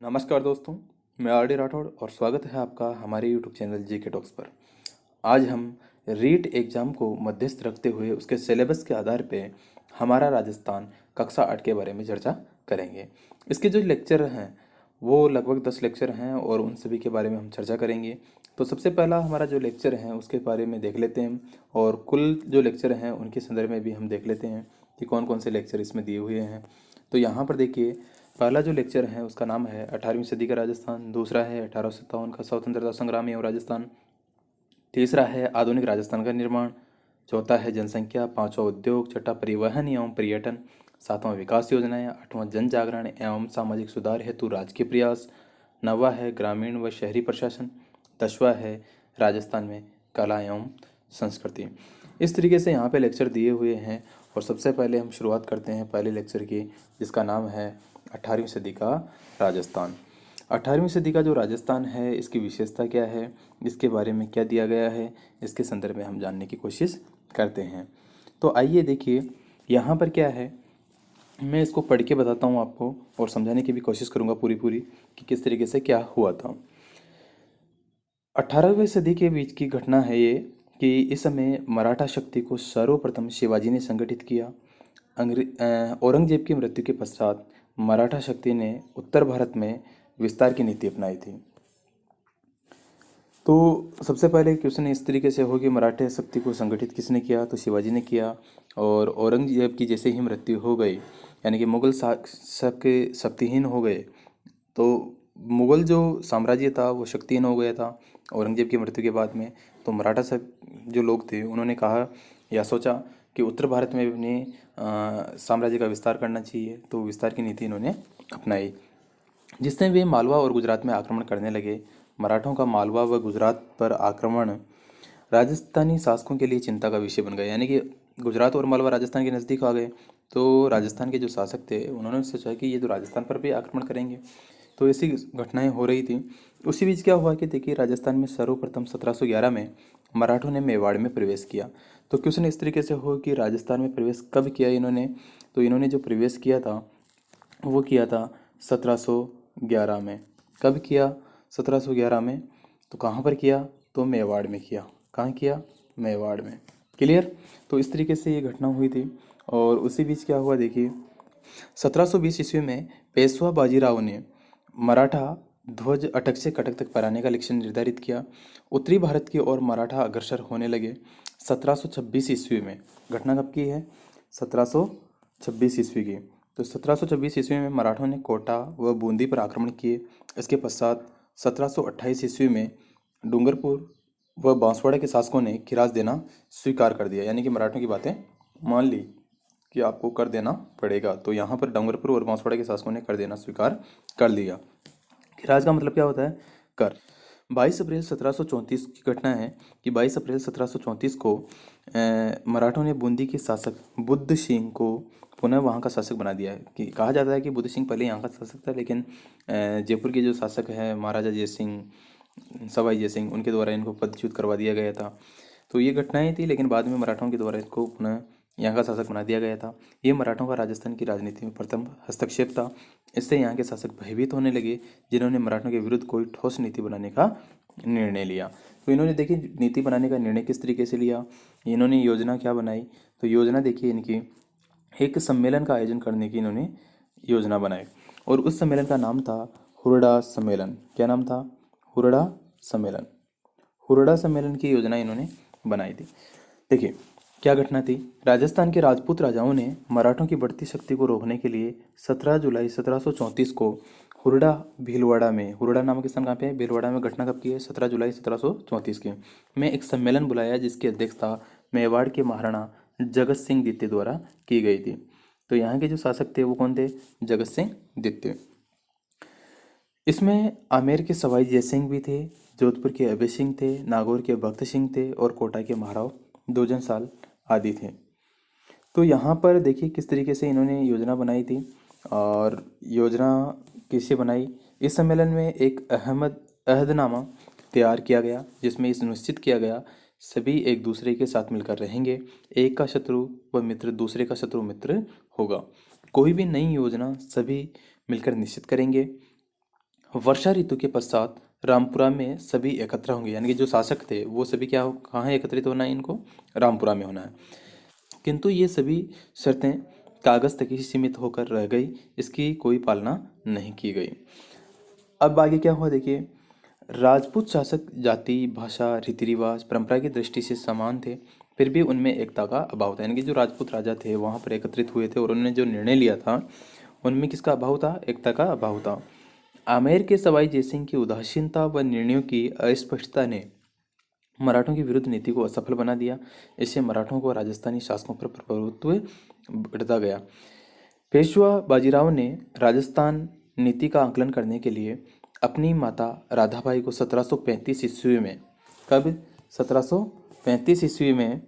नमस्कार दोस्तों, मैं आर डी राठौड़ और स्वागत है आपका हमारे यूट्यूब चैनल जी के टॉक्स पर। आज हम रीट एग्ज़ाम को मध्यस्थ रखते हुए उसके सिलेबस के आधार पे हमारा राजस्थान कक्षा 8 के बारे में चर्चा करेंगे। इसके जो लेक्चर हैं वो लगभग 10 लेक्चर हैं और उन सभी के बारे में हम चर्चा करेंगे। तो सबसे पहला हमारा जो लेक्चर है उसके बारे में देख लेते हैं और कुल जो लेक्चर हैं उनके संदर्भ में भी हम देख लेते हैं कि कौन कौन से लेक्चर इसमें दिए हुए हैं। तो यहाँ पर देखिए, पहला जो लेक्चर है उसका नाम है 18वीं सदी का राजस्थान, दूसरा है 1857 का स्वतंत्रता संग्राम एवं राजस्थान, तीसरा है आधुनिक राजस्थान का निर्माण, चौथा है जनसंख्या, पांचवा उद्योग, छठा परिवहन एवं पर्यटन, सातवां विकास योजनाएं, आठवां जन जागरण एवं सामाजिक सुधार हेतु राजकीय प्रयास, नौवा है ग्रामीण व शहरी प्रशासन, दसवां है राजस्थान में कला एवं संस्कृति। इस तरीके से यहाँ पे लेक्चर दिए हुए हैं और सबसे पहले हम शुरुआत करते हैं पहले लेक्चर की, जिसका नाम है 18वीं सदी का राजस्थान। 18वीं सदी का जो राजस्थान है इसकी विशेषता क्या है, इसके बारे में क्या दिया गया है, इसके संदर्भ में हम जानने की कोशिश करते हैं। तो आइए देखिए, यहाँ पर क्या है, मैं इसको पढ़ के बताता हूँ आपको और समझाने की भी कोशिश करूँगा पूरी पूरी कि किस तरीके से क्या हुआ था। 18वीं सदी के बीच की घटना है ये कि इस समय मराठा शक्ति को सर्वप्रथम शिवाजी ने संगठित किया। औरंगजेब की मृत्यु के पश्चात मराठा शक्ति ने उत्तर भारत में विस्तार की नीति अपनाई थी। तो सबसे पहले क्वेश्चन इस तरीके से हो कि मराठा शक्ति को संगठित किसने किया, तो शिवाजी ने किया। और औरंगजेब की जैसे ही मृत्यु हो गई, यानी कि मुगल शासक शक्तिहीन हो गए, तो मुगल जो साम्राज्य था वो शक्तिहीन हो गया था औरंगजेब की मृत्यु के बाद में। तो मराठा जो लोग थे उन्होंने कहा या सोचा कि उत्तर भारत में अपने साम्राज्य का विस्तार करना चाहिए, तो विस्तार की नीति इन्होंने अपनाई, जिससे वे मालवा और गुजरात में आक्रमण करने लगे। मराठों का मालवा व गुजरात पर आक्रमण राजस्थानी शासकों के लिए चिंता का विषय बन गया, यानी कि गुजरात और मालवा राजस्थान के नज़दीक आ गए। तो राजस्थान के जो शासक थे उन्होंने सोचा कि ये तो राजस्थान पर भी आक्रमण करेंगे। तो ऐसी घटनाएं हो रही थी। उसी बीच क्या हुआ कि देखिए, राजस्थान में सर्वप्रथम 1711 में मराठों ने मेवाड़ में प्रवेश किया। तो क्वेश्चन इस तरीके से हो कि राजस्थान में प्रवेश कब किया इन्होंने, तो इन्होंने जो प्रवेश किया था वो किया था 1711 में। कब किया? 1711 में। तो कहाँ पर किया? तो मेवाड़ में किया। कहाँ किया? मेवाड़ में। क्लियर? तो इस तरीके से ये घटना हुई थी। और उसी बीच क्या हुआ देखिए, 1720 ईस्वी में पेशवा बाजीराव ने मराठा ध्वज अटक से कटक तक फहराने का लक्ष्य निर्धारित किया। उत्तरी भारत की ओर मराठा अग्रसर होने लगे। 1726 ईस्वी में घटना कब की है? 1726 ईस्वी की। तो 1726 ईस्वी में मराठों ने कोटा व बूंदी पर आक्रमण किए। इसके पश्चात 1728 ईस्वी में डूंगरपुर व बांसवाड़ा के शासकों ने खिराज देना स्वीकार कर दिया, यानी कि मराठों की बातें मान ली कि आपको कर देना पड़ेगा। तो यहाँ पर डूंगरपुर और बांसवाड़ा के शासकों ने कर देना स्वीकार कर लिया। खिराज का मतलब क्या होता है? कर। 22 अप्रैल 1734 की घटना है कि 22 अप्रैल 1734 को मराठों ने बूंदी के शासक बुद्ध सिंह को पुनः वहाँ का शासक बना दिया है। कि कहा जाता है कि बुद्ध सिंह पहले यहाँ का शासक था, लेकिन जयपुर के जो शासक हैं महाराजा जय सिंह, सवाई जय सिंह, उनके द्वारा इनको पदच्युत करवा दिया गया था। तो ये घटनाएं थी, लेकिन बाद में मराठों के द्वारा इसको पुनः यहाँ का शासक बना दिया गया था। ये मराठों का राजस्थान की राजनीति में प्रथम हस्तक्षेप था। इससे यहाँ के शासक भयभीत होने लगे, जिन्होंने मराठों के विरुद्ध कोई ठोस नीति बनाने का निर्णय लिया। तो इन्होंने देखिए नीति बनाने का निर्णय किस तरीके से लिया, इन्होंने योजना क्या बनाई। तो योजना देखिए इनकी, एक सम्मेलन का आयोजन करने की इन्होंने योजना बनाई और उस सम्मेलन का नाम था हुरडा सम्मेलन। क्या नाम था? हुरडा सम्मेलन। हुरडा सम्मेलन की योजना इन्होंने बनाई थी। देखिए क्या घटना थी। राजस्थान के राजपूत राजाओं ने मराठों की बढ़ती शक्ति को रोकने के लिए 17 जुलाई 1734 को हुरडा भीलवाड़ा में, हुरडा नामक स्थान कहाँ पे है? भीलवाड़ा में। घटना कब की है? 17 जुलाई 1734 की में एक सम्मेलन बुलाया, जिसकी अध्यक्षता मेवाड़ के महाराणा जगत सिंह द्वितीय द्वारा की गई थी। तो यहाँ के जो शासक थे वो कौन थे? जगत सिंह द्वितीय। इसमें आमेर के सवाई जय सिंह भी थे, जोधपुर के अभय सिंह थे, नागौर के भक्त सिंह थे और कोटा के महाराव दोजन साल आदि थे। तो यहाँ पर देखिए किस तरीके से इन्होंने योजना बनाई थी। और योजना किससे बनाई? इस सम्मेलन में एक अहदनामा तैयार किया गया, जिसमें इस निश्चित किया गया सभी एक दूसरे के साथ मिलकर रहेंगे, एक का शत्रु व मित्र दूसरे का शत्रु मित्र होगा। कोई भी नई योजना सभी मिलकर निश्चित करेंगे वर्षा ऋतु के पश्चात रामपुरा में सभी एकत्र होंगे, यानी कि जो शासक थे वो सभी क्या हो, कहाँ एकत्रित होना है इनको, रामपुरा में होना है। किंतु ये सभी शर्तें कागज तक ही सीमित होकर रह गई, इसकी कोई पालना नहीं की गई। अब आगे क्या हुआ देखिए, राजपूत शासक जाति, भाषा, रीति रिवाज, परंपरा की दृष्टि से समान थे, फिर भी उनमें एकता का अभाव था। यानी कि जो राजपूत राजा थे वहाँ पर एकत्रित हुए थे और उन्होंने जो निर्णय लिया था उनमें किसका अभाव था, एकता का अभाव था। आमेर के सवाई जयसिंह की उदासीनता व निर्णयों की अस्पष्टता ने मराठों की विरुद्ध नीति को असफल बना दिया। इससे मराठों को राजस्थानी शासकों पर प्रभुत्व बढ़ता गया। पेशवा बाजीराव ने राजस्थान नीति का आकलन करने के लिए अपनी माता राधाबाई को 1735 ईस्वी में, कब, 1735 ईस्वी में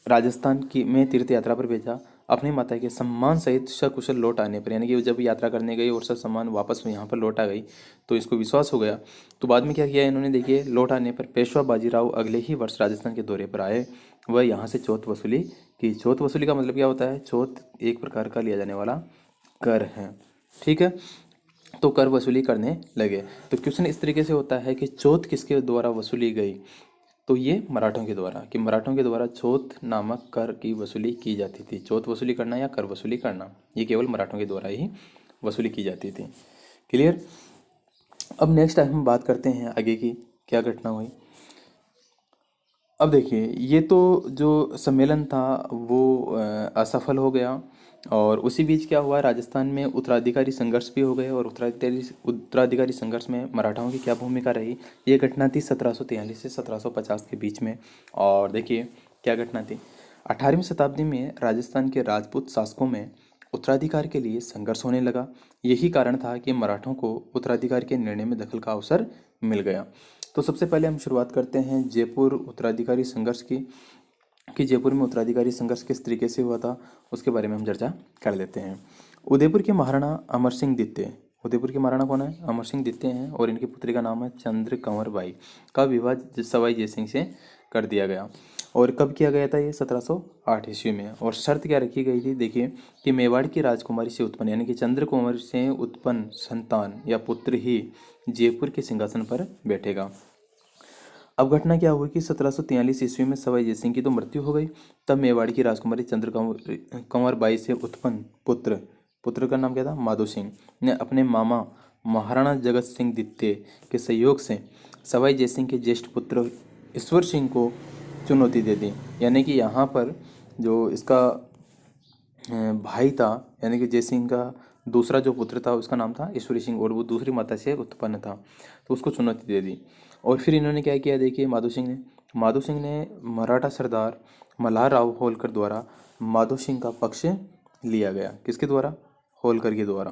राजस्थान की में तीर्थ यात्रा पर भेजा। अपनी माता के सम्मान सहित सकुशल लौट आने पर, यानी कि वो जब यात्रा करने गई और सम्मान वापस यहाँ पर लौट आ गई तो इसको विश्वास हो गया। तो बाद में क्या किया इन्होंने देखिए, लौट आने पर पेशवा बाजीराव अगले ही वर्ष राजस्थान के दौरे पर आए। वह यहाँ से चौथ वसूली की। चौथ वसूली का मतलब क्या होता है, चौथ एक प्रकार का लिया जाने वाला कर है, ठीक है। तो कर वसूली करने लगे। तो क्वेश्चन इस तरीके से होता है कि चौथ किसके द्वारा वसूली गई, तो ये मराठों के द्वारा, कि मराठों के द्वारा चौथ नामक कर की वसूली की जाती थी। चौथ वसूली करना या कर वसूली करना ये केवल मराठों के द्वारा ही वसूली की जाती थी। क्लियर। अब नेक्स्ट टाइम हम बात करते हैं आगे की क्या घटना हुई। अब देखिए, ये तो जो सम्मेलन था वो असफल हो गया और उसी बीच क्या हुआ, राजस्थान में उत्तराधिकारी संघर्ष भी हो गए और उत्तराधिकारी संघर्ष में मराठाओं की क्या भूमिका रही। ये घटना थी 1743 से 1750 के बीच में। और देखिए क्या घटना थी, 18वीं शताब्दी में राजस्थान के राजपूत शासकों में उत्तराधिकार के लिए संघर्ष होने लगा। यही कारण था कि मराठों को उत्तराधिकार के निर्णय में दखल का अवसर मिल गया। तो सबसे पहले हम शुरुआत करते हैं जयपुर उत्तराधिकारी संघर्ष की, कि जयपुर में उत्तराधिकारी संघर्ष किस तरीके से हुआ था उसके बारे में हम चर्चा कर लेते हैं। उदयपुर के महाराणा अमर सिंह द्वितीय, उदयपुर के महाराणा कौन है, अमर सिंह द्वितीय हैं, और इनकी पुत्री का नाम है चंद्र कंवर बाई, का विवाह सवाई जयसिंह से कर दिया गया। और कब किया गया था ये, 1708 ईस्वी में। और शर्त क्या रखी गई थी देखिए, कि मेवाड़ की राजकुमारी से उत्पन्न, यानी कि चंद्र कुंवर से उत्पन्न संतान या पुत्र ही जयपुर के सिंहासन पर बैठेगा। अब घटना क्या हुई कि 1743 ईस्वी में सवाई जयसिंह की तो मृत्यु हो गई। तब मेवाड़ की राजकुमारी चंद्र कंवर बाई से उत्पन्न पुत्र, पुत्र का नाम क्या था, माधो सिंह, ने अपने मामा महाराणा जगत सिंह द्वितीय के सहयोग से सवाई जयसिंह के ज्येष्ठ पुत्र ईश्वर सिंह को चुनौती दे दी। यानी कि यहाँ पर जो इसका भाई था, यानी कि जयसिंह का दूसरा जो पुत्र था उसका नाम था ईश्वरी सिंह और वो दूसरी माता से उत्पन्न था, तो उसको चुनौती दे दी। और फिर इन्होंने क्या किया देखिए, माधो सिंह ने मराठा सरदार मल्हार राव होलकर द्वारा माधो सिंह का पक्ष लिया गया। किसके द्वारा, होलकर के द्वारा।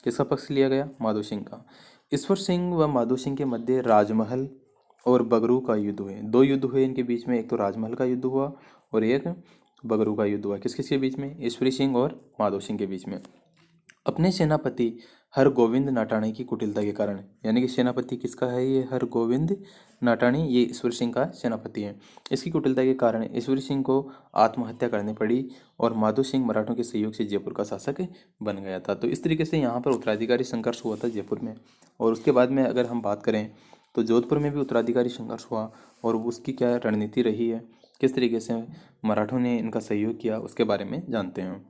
किसका पक्ष लिया गया, माधो सिंह का। ईश्वर सिंह व माधो सिंह के मध्य राजमहल और बगरू का युद्ध हुए। दो युद्ध हुए इनके बीच में, एक तो राजमहल का युद्ध हुआ और एक बगरू का युद्ध हुआ। किस किस के बीच में, ईश्वरी सिंह और माधो सिंह के बीच में। अपने सेनापति हरगोविंद नाटाणी की कुटिलता के कारण, यानी कि सेनापति किसका है ये, हरगोविंद नाटाणी, ये ईश्वर सिंह का सेनापति है। इसकी कुटिलता के कारण ईश्वरी सिंह को आत्महत्या करनी पड़ी और माधो सिंह मराठों के सहयोग से जयपुर का शासक बन गया था। तो इस तरीके से यहाँ पर उत्तराधिकारी संघर्ष हुआ था जयपुर में। और उसके बाद में अगर हम बात करें तो जोधपुर में भी उत्तराधिकारी संघर्ष हुआ और उसकी क्या रणनीति रही है, किस तरीके से मराठों ने इनका सहयोग किया, उसके बारे में जानते हैं।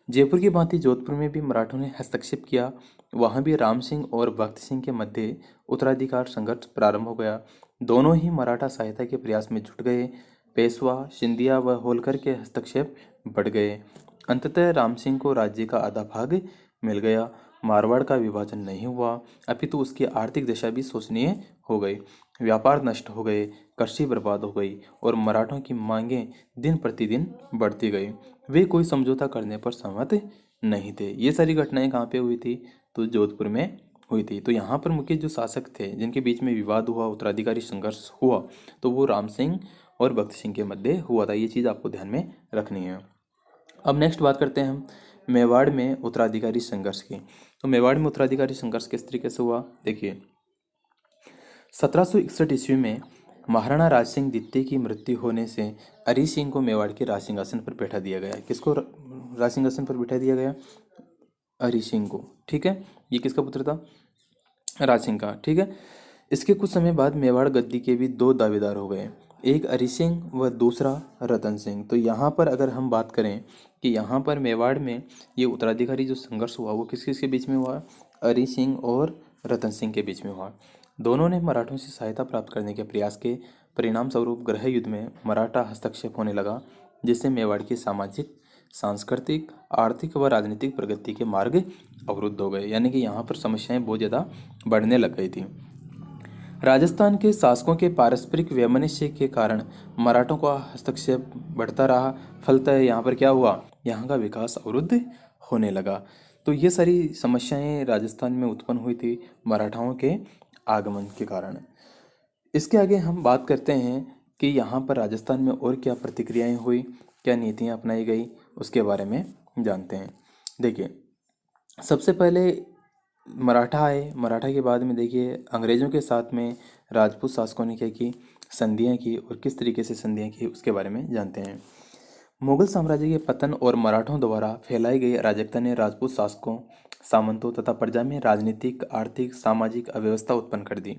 जयपुर की भांति जोधपुर में भी मराठों ने हस्तक्षेप किया। वहां भी राम सिंह और भक्त सिंह के मध्य उत्तराधिकार संघर्ष प्रारंभ हो गया। दोनों ही मराठा सहायता के प्रयास में जुट गए। पेशवा, सिंधिया व होलकर के हस्तक्षेप बढ़ गए। अंततः राम सिंह को राज्य का आधा भाग मिल गया। मारवाड़ का विभाजन नहीं हुआ, अपितु उसकी आर्थिक दशा भी शोचनीय हो गई। व्यापार नष्ट हो गए, कृषि बर्बाद हो गई और मराठों की मांगें दिन प्रतिदिन बढ़ती गई। वे कोई समझौता करने पर सहमत नहीं थे। ये सारी घटनाएं कहाँ पे हुई थी, तो जोधपुर में हुई थी। तो यहाँ पर मुख्य जो शासक थे जिनके बीच में विवाद हुआ, उत्तराधिकारी संघर्ष हुआ, तो वो राम सिंह और भक्त सिंह के मध्य हुआ था। ये चीज़ आपको ध्यान में रखनी है। अब नेक्स्ट बात करते हैं हम मेवाड़ में उत्तराधिकारी संघर्ष की। तो मेवाड़ में उत्तराधिकारी संघर्ष किस तरीके से हुआ देखिए, 1761 ईस्वी में महाराणा राज सिंह द्वितीय की मृत्यु होने से अरी सिंह को मेवाड़ के राज सिंहासन पर बैठा दिया गया। किसको राज सिंहासन पर बैठा दिया गया, अरी सिंह को, ठीक है। ये किसका पुत्र था, राज सिंह का, ठीक है। इसके कुछ समय बाद मेवाड़ गद्दी के भी दो दावेदार हो गए, एक हरि सिंह व दूसरा रतन सिंह। तो यहाँ पर अगर हम बात करें कि यहाँ पर मेवाड़ में ये उत्तराधिकारी जो संघर्ष हुआ वो किस किस के बीच में हुआ, हरि सिंह और रतन सिंह के बीच में हुआ। दोनों ने मराठों से सहायता प्राप्त करने के प्रयास के परिणाम स्वरूप गृह युद्ध में मराठा हस्तक्षेप होने लगा, जिससे मेवाड़ की सामाजिक, सांस्कृतिक, आर्थिक व राजनीतिक प्रगति के मार्ग अवरुद्ध हो गए। यानी कि यहाँ पर समस्याएं बहुत ज़्यादा बढ़ने लग गई थी। राजस्थान के शासकों के पारस्परिक वैमनस्य के कारण मराठों का हस्तक्षेप बढ़ता रहा। फलतः यहाँ पर क्या हुआ, यहाँ का विकास अवरुद्ध होने लगा। तो ये सारी समस्याएं राजस्थान में उत्पन्न हुई थी मराठाओं के आगमन के कारण। इसके आगे हम बात करते हैं कि यहाँ पर राजस्थान में और क्या प्रतिक्रियाएं हुई, क्या नीतियाँ अपनाई गई, उसके बारे में जानते हैं। देखिए, सबसे पहले मराठा आए। मराठा के बाद में देखिए अंग्रेज़ों के साथ में राजपूत शासकों ने क्या की, संधियाँ की, और किस तरीके से संधियाँ की उसके बारे में जानते हैं। मुगल साम्राज्य के पतन और मराठों द्वारा फैलाई गई अराजकता ने राजपूत शासकों, सामंतों तथा प्रजा में राजनीतिक, आर्थिक, सामाजिक अव्यवस्था उत्पन्न कर दी।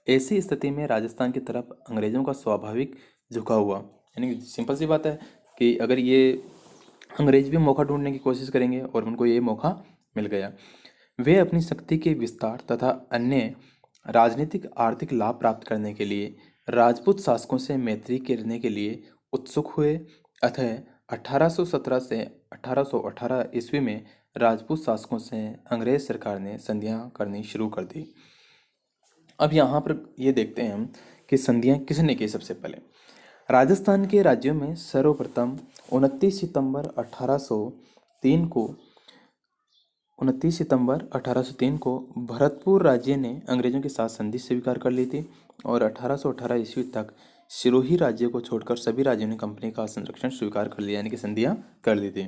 ऐसी स्थिति में राजस्थान की तरफ अंग्रेजों का स्वाभाविक झुकाव हुआ। यानी कि सिंपल सी बात है कि अगर ये अंग्रेज भी मौका ढूंढने की कोशिश करेंगे और उनको ये मौका मिल गया। वे अपनी शक्ति के विस्तार तथा अन्य राजनीतिक, आर्थिक लाभ प्राप्त करने के लिए राजपूत शासकों से मैत्री करने के लिए उत्सुक हुए। अतः 1817 से 1818 ईस्वी में राजपूत शासकों से अंग्रेज सरकार ने संधियां करनी शुरू कर दी। अब यहाँ पर ये देखते हैं हम कि संधियां किसने की। सबसे पहले राजस्थान के राज्यों में सर्वप्रथम 29 सितंबर 1803 को भरतपुर राज्य ने अंग्रेजों के साथ संधि स्वीकार कर ली थी, और 1818 ईस्वी तक सिरोही राज्य को छोड़कर सभी राज्यों ने कंपनी का संरक्षण स्वीकार कर लिया, यानी कि संधियां कर ली थी।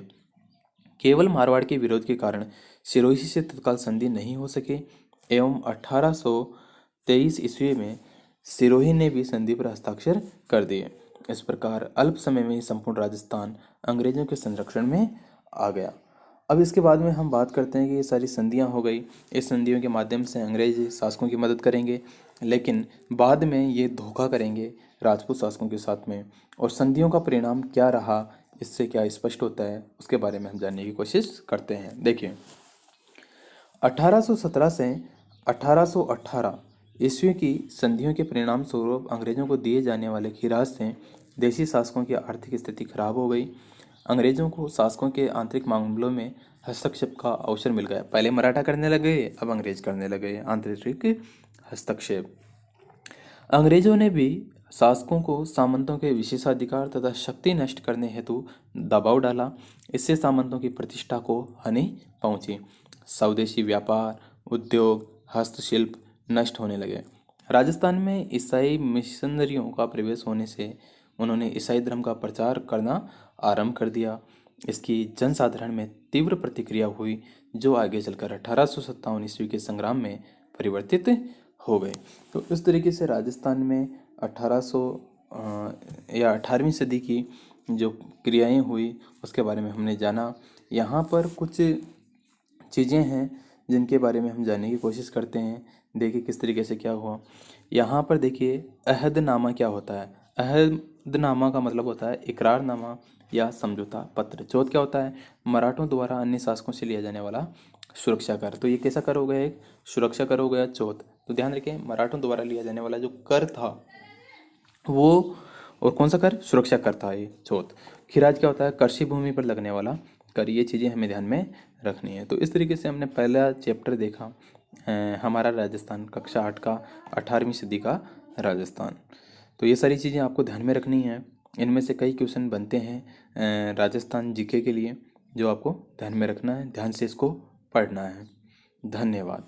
केवल मारवाड़ के विरोध के कारण सिरोही से तत्काल संधि नहीं हो सकी, एवं 1823 ईस्वी में सिरोही ने भी संधि पर हस्ताक्षर कर दिए। इस प्रकार अल्प समय में ही संपूर्ण राजस्थान अंग्रेजों के संरक्षण में आ गया। अब इसके बाद में हम बात करते हैं कि ये सारी संधियां हो गई। इस संधियों के माध्यम से अंग्रेज शासकों की मदद करेंगे, लेकिन बाद में ये धोखा करेंगे राजपूत शासकों के साथ में। और संधियों का परिणाम क्या रहा, इससे क्या स्पष्ट होता है, उसके बारे में हम जानने की कोशिश करते हैं। देखिए, 1817 से 1818 ईस्वी की संधियों के परिणाम स्वरूप अंग्रेजों को दिए जाने वाले खिराज से देशी शासकों की आर्थिक स्थिति खराब हो गई। अंग्रेजों को शासकों के आंतरिक मामलों में हस्तक्षेप का अवसर मिल गया। पहले मराठा करने लगे, अब अंग्रेज करने लगे आंतरिक हस्तक्षेप। अंग्रेजों ने भी शासकों को सामंतों के विशेषाधिकार तथा शक्ति नष्ट करने हेतु दबाव डाला। इससे सामंतों की प्रतिष्ठा को हानि पहुंची। स्वदेशी व्यापार, उद्योग, हस्तशिल्प नष्ट होने लगे। राजस्थान में ईसाई मिशनरियों का प्रवेश होने से उन्होंने ईसाई धर्म का प्रचार करना आरंभ कर दिया। इसकी जनसाधारण में तीव्र प्रतिक्रिया हुई, जो आगे चलकर 1857 ईस्वी के संग्राम में परिवर्तित हो गए। तो इस तरीके से राजस्थान में 1800 या 18वीं सदी की जो क्रियाएं हुई उसके बारे में हमने जाना। यहाँ पर कुछ चीज़ें हैं जिनके बारे में हम जानने की कोशिश करते हैं। देखिए किस तरीके से क्या हुआ। यहाँ पर देखिए, अहदनामा क्या होता है। अहदनामा का मतलब होता है इकरारनामा या समझौता पत्र। चौथ क्या होता है, मराठों द्वारा अन्य शासकों से लिया जाने वाला सुरक्षा कर। तो ये कैसा कर हो गया, एक सुरक्षा कर हो गया चौथ। तो ध्यान रखें, मराठों द्वारा लिया जाने वाला जो कर था वो, और कौन सा कर, सुरक्षा कर था ये चौथ। खिराज क्या होता है, कृषि भूमि पर लगने वाला कर। ये चीज़ें हमें ध्यान में रखनी है। तो इस तरीके से हमने पहला चैप्टर देखा हमारा राजस्थान, कक्षा 8 का 18वीं सदी का राजस्थान। तो ये सारी चीज़ें आपको ध्यान में रखनी है। इनमें से कई क्वेश्चन बनते हैं राजस्थान जीके के लिए, जो आपको ध्यान में रखना है, ध्यान से इसको पढ़ना है। धन्यवाद।